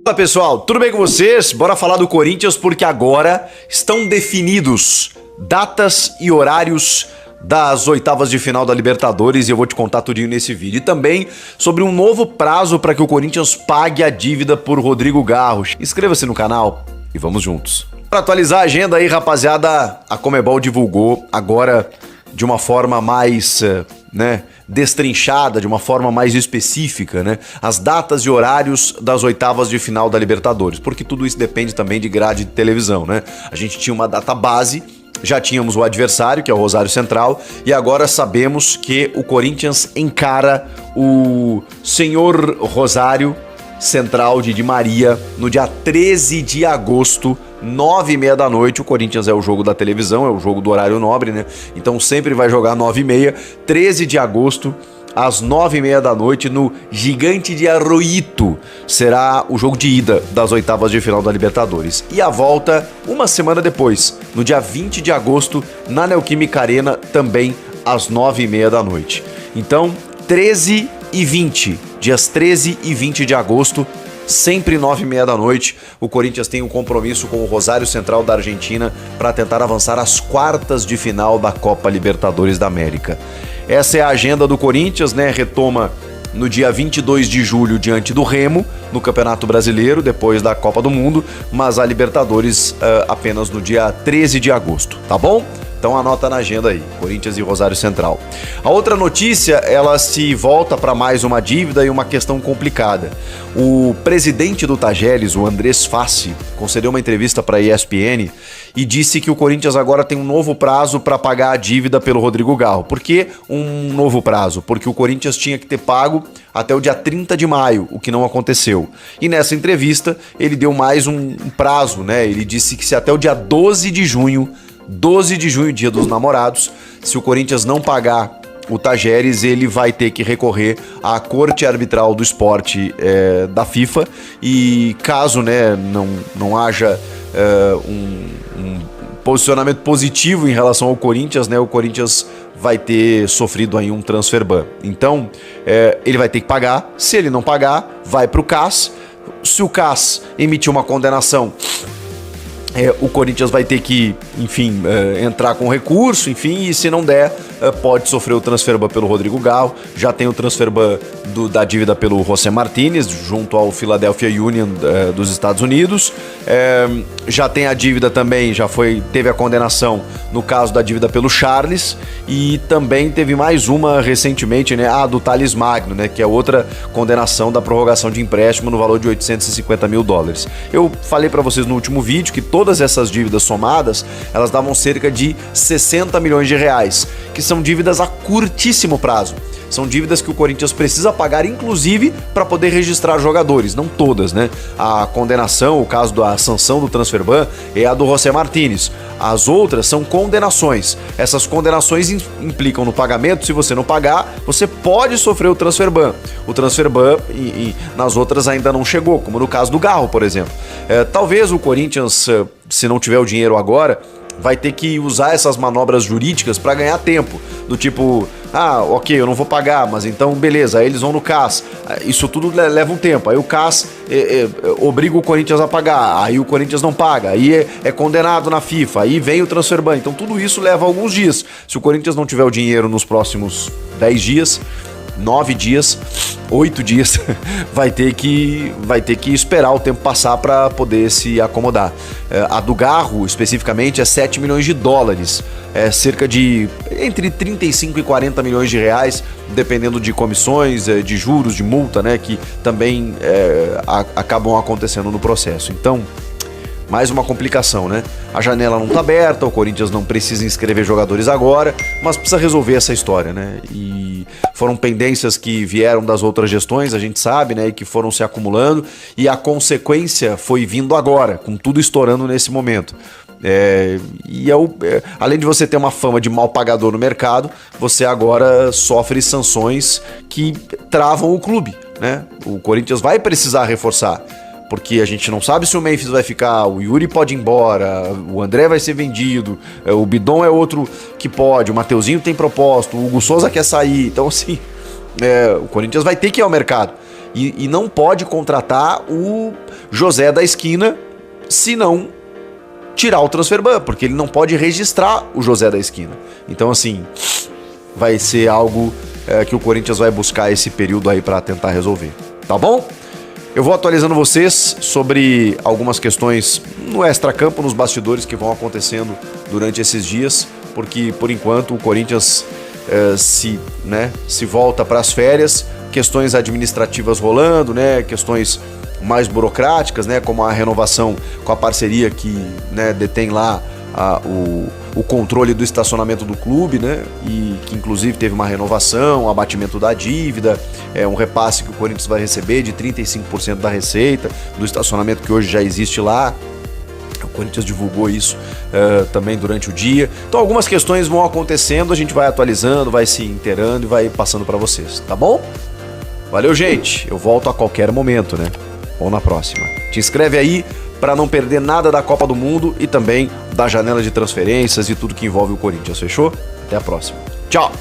Fala pessoal, tudo bem com vocês? Bora falar do Corinthians porque agora estão definidos datas e horários das oitavas de final da Libertadores e eu vou te contar tudinho nesse vídeo. E também sobre um novo prazo para que o Corinthians pague a dívida por Rodrigo Garro. Inscreva-se no canal e vamos juntos. Para atualizar a agenda aí, rapaziada, a Conmebol divulgou agora de uma forma mais, destrinchada, de uma forma mais específica, as datas e horários das oitavas de final da Libertadores, porque tudo isso depende também de grade de televisão, A gente tinha uma data base, já tínhamos o adversário, que é o Rosário Central, e agora sabemos que o Corinthians encara o senhor Rosário Central de Di Maria no dia 13 de agosto, 9h30 da noite. O Corinthians é o jogo da televisão, é o jogo do horário nobre, Então sempre vai jogar 9h30, 13 de agosto, às 9h30 da noite, no Gigante de Arroito. Será o jogo de ida das oitavas de final da Libertadores. E a volta, uma semana depois, no dia 20 de agosto, na Neoquímica Arena, também às 9h30 da noite. Então, 13 e 20, dias 13 e 20 de agosto, sempre 9h30 da noite, o Corinthians tem um compromisso com o Rosário Central da Argentina para tentar avançar às quartas de final da Copa Libertadores da América. Essa é a agenda do Corinthians, Retoma no dia 22 de julho diante do Remo, no Campeonato Brasileiro, depois da Copa do Mundo, mas a Libertadores apenas no dia 13 de agosto, tá bom? Então anota na agenda aí, Corinthians e Rosário Central. A outra notícia, ela se volta para mais uma dívida e uma questão complicada. O presidente do Tajeres, o Andrés Fassi, concedeu uma entrevista para a ESPN e disse que o Corinthians agora tem um novo prazo para pagar a dívida pelo Rodrigo Garro. Por que um novo prazo? Porque o Corinthians tinha que ter pago até o dia 30 de maio, o que não aconteceu. E nessa entrevista ele deu mais um prazo, Ele disse que se até o dia 12 de junho, dia dos namorados, se o Corinthians não pagar o Tajeres, ele vai ter que recorrer à Corte Arbitral do Esporte da FIFA e caso não haja um posicionamento positivo em relação ao Corinthians, o Corinthians vai ter sofrido aí um transfer ban. Então, ele vai ter que pagar. Se ele não pagar, vai para o CAS. Se o CAS emitir uma condenação, o Corinthians vai ter que, entrar com recurso, e se não der, pode sofrer o transfer ban pelo Rodrigo Garro. Já tem o transfer ban da dívida pelo José Martínez, junto ao Philadelphia Union dos Estados Unidos. Já tem a dívida também, teve a condenação no caso da dívida pelo Charles, e também teve mais uma recentemente, a do Thales Magno, que é outra condenação da prorrogação de empréstimo no valor de $850 mil. Eu falei para vocês no último vídeo que todas essas dívidas somadas, elas davam cerca de 60 milhões de reais, que são dívidas a curtíssimo prazo. São dívidas que o Corinthians precisa pagar, inclusive, para poder registrar jogadores, não todas, A condenação, o caso da sanção do transfer ban, é a do José Martínez. As outras são condenações. Essas condenações implicam no pagamento. Se você não pagar, você pode sofrer o transfer ban. O transfer ban nas outras ainda não chegou, como no caso do Garro, por exemplo. Talvez o Corinthians, se não tiver o dinheiro agora, vai ter que usar essas manobras jurídicas para ganhar tempo. Do tipo, ok, eu não vou pagar, mas então beleza, aí eles vão no CAS. Isso tudo leva um tempo. Aí o CAS obriga o Corinthians a pagar, aí o Corinthians não paga, aí é condenado na FIFA, aí vem o transfer ban. Então tudo isso leva alguns dias. Se o Corinthians não tiver o dinheiro nos próximos 10 dias, 9 dias, 8 dias, vai ter que esperar o tempo passar para poder se acomodar. A do Garro, especificamente, é $7 milhões. É cerca de entre 35 e 40 milhões de reais, dependendo de comissões, de juros, de multa, que também acabam acontecendo no processo. Então, mais uma complicação, A janela não tá aberta, o Corinthians não precisa inscrever jogadores agora, mas precisa resolver essa história, E foram pendências que vieram das outras gestões, a gente sabe, E que foram se acumulando, e a consequência foi vindo agora, com tudo estourando nesse momento. Além de você ter uma fama de mal pagador no mercado, você agora sofre sanções que travam o clube, O Corinthians vai precisar reforçar. porque a gente não sabe se o Memphis vai ficar, o Yuri pode ir embora, o André vai ser vendido, o Bidon é outro que pode, o Mateuzinho tem proposta, o Hugo Souza quer sair, então assim, o Corinthians vai ter que ir ao mercado. E não pode contratar o José da esquina se não tirar o transfer ban, porque ele não pode registrar o José da esquina. Então, assim, vai ser algo que o Corinthians vai buscar esse período aí para tentar resolver, tá bom? Eu vou atualizando vocês sobre algumas questões no extracampo, nos bastidores que vão acontecendo durante esses dias, porque por enquanto o Corinthians se volta para as férias, questões administrativas rolando, né, questões mais burocráticas, né, como a renovação com a parceria que, né, detém lá o controle do estacionamento do clube, né, e que inclusive teve uma renovação, um abatimento da dívida, um repasse que o Corinthians vai receber de 35% da receita do estacionamento que hoje já existe lá. O Corinthians divulgou isso também durante o dia. Então algumas questões vão acontecendo, a gente vai atualizando, vai se inteirando e vai passando para vocês, tá bom? Valeu, gente. Eu volto a qualquer momento, né? Ou na próxima. Te inscreve aí para não perder nada da Copa do Mundo e também da janela de transferências e tudo que envolve o Corinthians, fechou? Até a próxima. Tchau!